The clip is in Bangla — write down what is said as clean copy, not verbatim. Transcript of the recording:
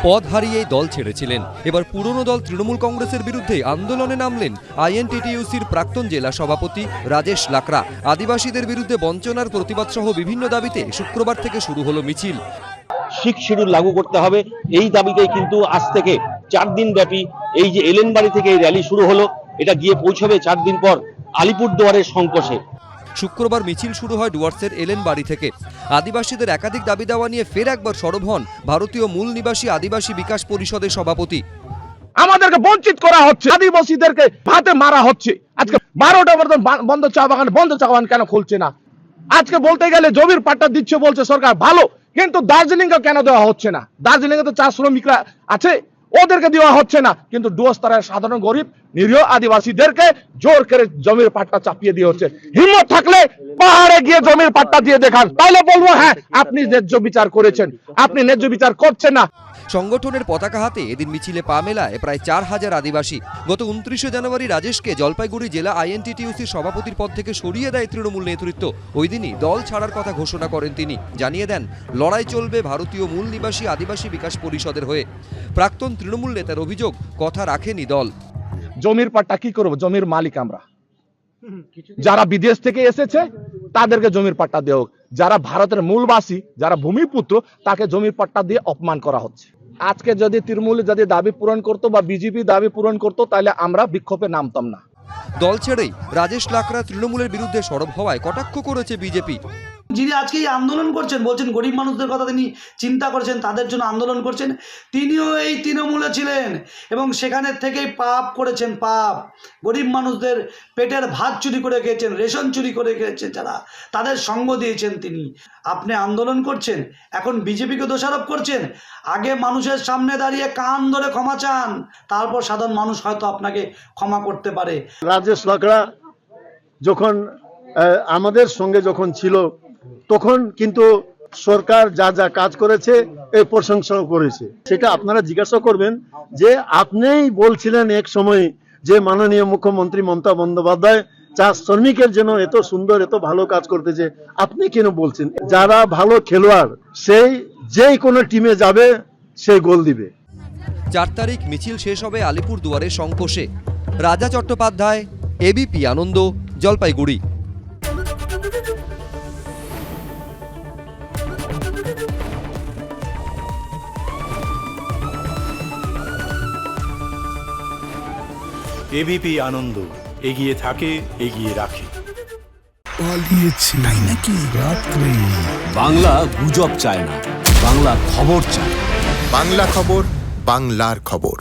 পদ হারিয়েই দল ছেড়েছিলেন। এবার পুরনো দল তৃণমূল কংগ্রেসের বিরুদ্ধে আন্দোলনে নামলেন আইএনটিটিইউসির প্রাক্তন জেলা সভাপতি রাজেশ লাকড়া। আদিবাসীদের বিরুদ্ধে বঞ্চনার প্রতিবাদ সহ বিভিন্ন দাবিতে শুক্রবার থেকে শুরু হলো মিছিল। 6 শিডিউল লাগু করতে হবে, এই দাবিতেই কিন্তু আজ থেকে 4 দিন ব্যাপী এই যে এলেনবাড়ি থেকে এই র্যালি শুরু হলো, এটা গিয়ে পৌঁছবে 4 দিন পর আলিপুরদুয়ারের সংকোষে। শুক্রবার মিছিল শুরু হয় ডুয়ার্সের এলেন বাড়ি থেকে। আদিবাসীদের একাধিক দাবি দেওয়া নিয়ে ফের একবার সরব হন ভারতীয় মূল নিবাসী আদিবাসী বিকাশ পরিষদের সভাপতি। আমাদেরকে বঞ্চিত করা হচ্ছে, আদিবাসীদেরকে ভাতে মারা হচ্ছে। আজকে 12টা পর্যন্ত বন্ধ চা বাগান কেন খুলছে না? আজকে বলতে গেলে জমির পাট্টা দিচ্ছে বলছে সরকার, ভালো, কিন্তু দার্জিলিংকে কেন দেওয়া হচ্ছে না? দার্জিলিংয়ে তো চা শ্রমিকরা আছে, ওদেরকে দেওয়া হচ্ছে না, কিন্তু ডুয়ার্সের সাধারণ গরিব নিরীহ আদিবাসীদেরকে জোর করে জমির পাট্টা চাপিয়ে দিয়ে হচ্ছে। হিম্মত থাকলে পাহাড়ে গিয়ে জমির পাট্টা দিয়ে দেখান, তাহলে বলবো হ্যাঁ আপনি ন্যায্য বিচার করেছেন। আপনি ন্যায্য বিচার করছেন না। সংগঠনের পতাকা হাতে এদিন মিছিলে পা মেলায় প্রায় 4000 আদিবাসী। গত 29শে জানুয়ারি রাজেশকে জলপাইগুড়ি জেলা আইএনটিটিইউসির সভাপতির পদ থেকে সরিয়ে দেয় তৃণমূল নেতৃত্ব। ওই দিনই দল ছাড়ার কথা ঘোষণা করেন তিনি। জানিয়ে দেন লড়াই চলবে ভারতীয় মূল নিবাসী আদিবাসী বিকাশ পরিষদের হয়ে। প্রাক্তন তৃণমূল নেতার অভিযোগ, কথা রাখেনি দল। জমির পাট্টা কি করবো? জমির মালিক আমরা, যারা বিদেশ থেকে এসেছে তাদেরকে জমির পাট্টা দেওয়া হোক। যারা ভারতের মূলবাসী, যারা ভূমিপুত্র, তাকে জমির পাট্টা দিয়ে অপমান করা হচ্ছে। আজকে যদি তৃণমূল যদি দাবি পূরণ করতো বা বিজেপি দাবি পূরণ করতো, তাহলে আমরা বিক্ষোভে নামতাম না। দল ছেড়েই রাজেশ লাকড়া তৃণমূলের বিরুদ্ধে সরব হওয়ায় কটাক্ষ করেছে বিজেপি। যিনি আজকে এই আন্দোলন করছেন, বলছেন গরিব মানুষদের কথা তিনি চিন্তা করেছেন, তাদের জন্য আন্দোলন করছেন, তিনিও এই তৃণমূলে ছিলেন এবং সেখানের থেকেই পাপ করেছেন। পাপ, গরিব মানুষদের পেটের ভাত চুরি করে খেয়েছেন, রেশন চুরি করে খেয়েছেন, যারা তাদের সঙ্গ দিয়েছেন তিনি। আপনি আন্দোলন করছেন, এখন বিজেপিকে দোষারোপ করছেন। আগে মানুষের সামনে দাঁড়িয়ে কান ধরে ক্ষমা চান, তারপর সাধারণ মানুষ হয়তো আপনাকে ক্ষমা করতে পারে। রাজেশ লাকড়া যখন আমাদের সঙ্গে যখন ছিল, তখন কিন্তু সরকার যা যা কাজ করেছে এই প্রশংসাও করেছে। সেটা আপনারা জিজ্ঞাসা করবেন যে আপনিই বলছিলেন এক সময় যে মাননীয় মুখ্যমন্ত্রী মমতা বন্দ্যোপাধ্যায় চা শ্রমিকের জন্য এত সুন্দর এত ভালো কাজ করতেছে, আপনি কেন বলছেন? যারা ভালো খেলোয়াড় সেই যেই কোনো টিমে যাবে সেই গোল দিবে। 4 তারিখ মিছিল শেষ হবে আলিপুরদুয়ারের সংকোষে। রাজা চট্টোপাধ্যায়, এবিপি আনন্দ, জলপাইগুড়ি। এবিপি আনন্দ, এগিয়ে থাকে, এগিয়ে রাখে। পালিয়েছে তাই নাকি? রাত্রে বাংলা গুজব চায় না, বাংলা খবর চায়। বাংলা খবর, বাংলার খবর।